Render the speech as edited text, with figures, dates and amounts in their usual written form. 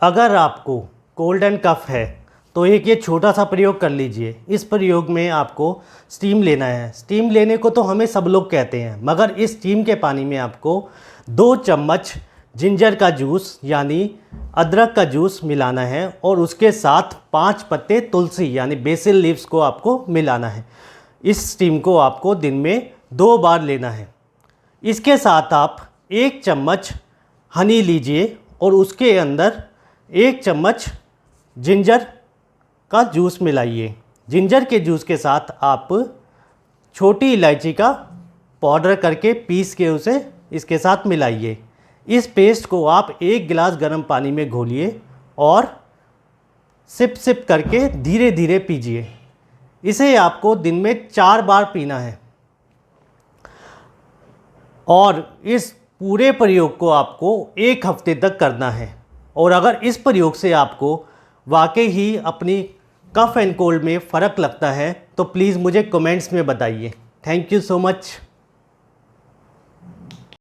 अगर आपको cold and कफ है तो एक ये छोटा सा प्रयोग कर लीजिए। इस प्रयोग में आपको स्टीम लेना है। स्टीम लेने को तो हमें सब लोग कहते हैं, मगर इस स्टीम के पानी में आपको 2 चम्मच जिंजर का जूस यानी अदरक का जूस मिलाना है और उसके साथ 5 पत्ते तुलसी यानी बेसिल लीव्स को आपको मिलाना है। इस स्टीम को आपको दिन में 2 बार लेना है। इसके साथ आप 1 चम्मच हनी लीजिए और उसके अंदर 1 चम्मच जिंजर का जूस मिलाइए। जिंजर के जूस के साथ आप छोटी इलायची का पाउडर करके पीस के उसे इसके साथ मिलाइए। इस पेस्ट को आप 1 गिलास गर्म पानी में घोलिए और सिप सिप करके धीरे धीरे पीजिए। इसे आपको दिन में 4 बार पीना है और इस पूरे प्रयोग को आपको 1 हफ्ते तक करना है। और अगर इस प्रयोग से आपको वाकई ही अपनी कफ एंड कोल्ड में फ़र्क लगता है तो प्लीज़ मुझे कमेंट्स में बताइए। Thank you so much.